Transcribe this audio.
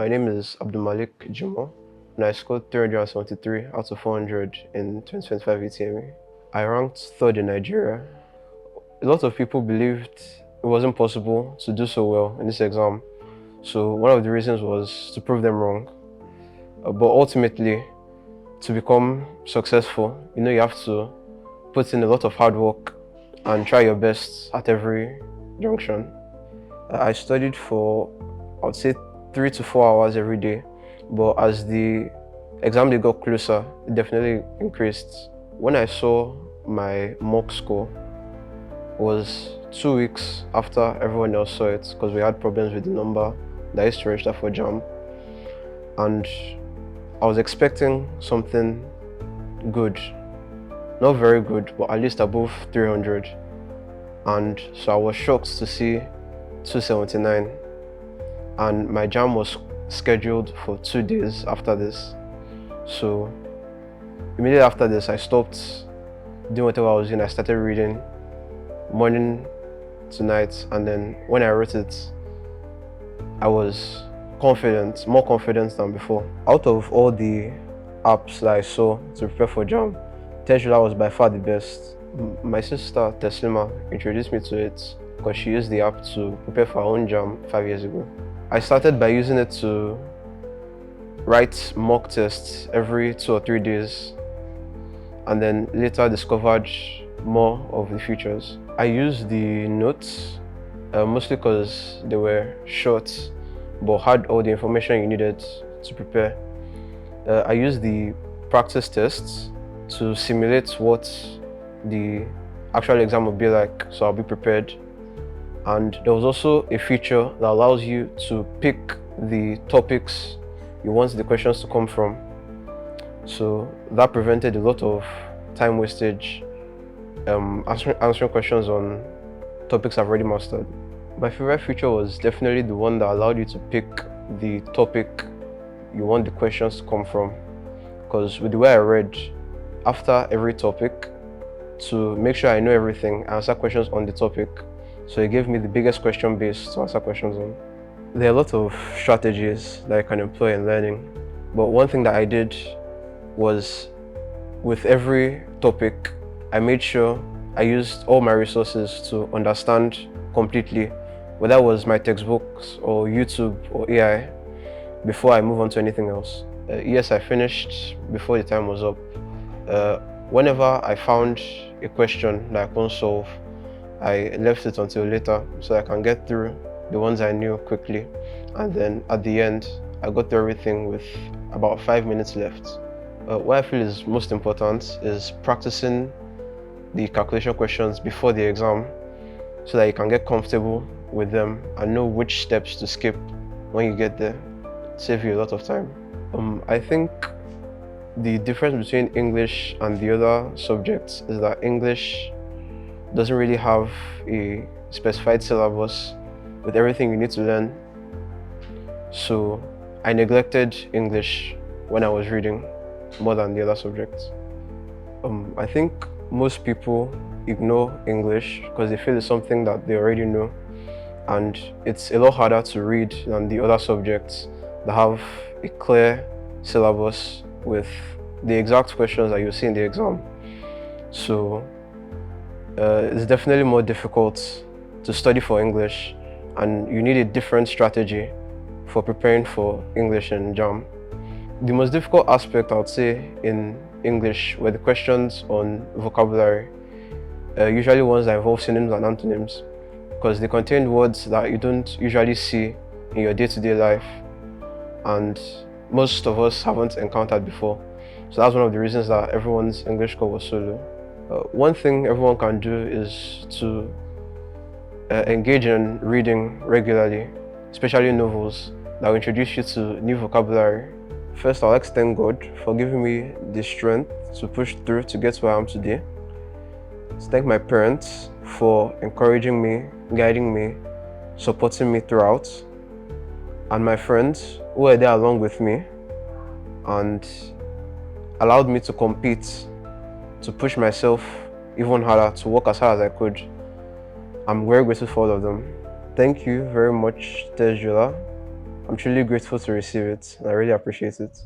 My name is Abdulmalik Jimoh, and I scored 373 out of 400 in 2025 UTME. I ranked third in Nigeria. A lot of people believed it wasn't possible to do so well in this exam, so one of the reasons was to prove them wrong. But ultimately, to become successful, you have to put in a lot of hard work and try your best at every junction. I studied for, I would say, 3 to 4 hours every day, but as the exam day got closer, it definitely increased. When I saw my mock score, it was 2 weeks after everyone else saw it, because we had problems with the number that used to register for JAMB, and I was expecting something good, not very good, but at least above 300, and so I was shocked to see 279. And my JAMB was scheduled for 2 days after this. So immediately after this, I stopped doing whatever I was doing. I started reading morning to night, and then when I wrote it, I was confident, more confident than before. Out of all the apps that I saw to prepare for JAMB, TestDriller was by far the best. My sister, Teslima, introduced me to it because she used the app to prepare for her own JAMB 5 years ago. I started by using it to write mock tests every 2 or 3 days, and then later discovered more of the features. I used the notes mostly because they were short but had all the information you needed to prepare. I used the practice tests to simulate what the actual exam would be like, so I'll be prepared. And there was also a feature that allows you to pick the topics you want the questions to come from. So that prevented a lot of time wastage answering questions on topics I've already mastered. My favorite feature was definitely the one that allowed you to pick the topic you want the questions to come from. Because with the way I read, after every topic, to make sure I know everything, I answer questions on the topic. So it gave me the biggest question base to answer questions on. There are a lot of strategies that I can employ in learning, but one thing that I did was, with every topic, I made sure I used all my resources to understand completely, whether it was my textbooks or YouTube or AI, before I move on to anything else. Yes, I finished before the time was up. Whenever I found a question that I couldn't solve, I left it until later so I can get through the ones I knew quickly. And then at the end, I got through everything with about 5 minutes left. What I feel is most important is practicing the calculation questions before the exam so that you can get comfortable with them and know which steps to skip when you get there. Save you a lot of time. I think the difference between English and the other subjects is that English doesn't really have a specified syllabus with everything you need to learn. So I neglected English when I was reading more than the other subjects. I think most people ignore English because they feel it's something that they already know, and it's a lot harder to read than the other subjects that have a clear syllabus with the exact questions that you see in the exam. So it's definitely more difficult to study for English, and you need a different strategy for preparing for English and JAMB. The most difficult aspect, I would say, in English were the questions on vocabulary, usually ones that involve synonyms and antonyms, because they contain words that you don't usually see in your day-to-day life, and most of us haven't encountered before. So that's one of the reasons that everyone's English score was so low. One thing everyone can do is to engage in reading regularly, especially novels that will introduce you to new vocabulary. First, I'd like to thank God for giving me the strength to push through to get where I am today. To thank my parents for encouraging me, guiding me, supporting me throughout, and my friends who were there along with me and allowed me to compete, to push myself even harder, to work as hard as I could. I'm very grateful for all of them. Thank you very much, TestDriller, I'm truly grateful to receive it. I really appreciate it.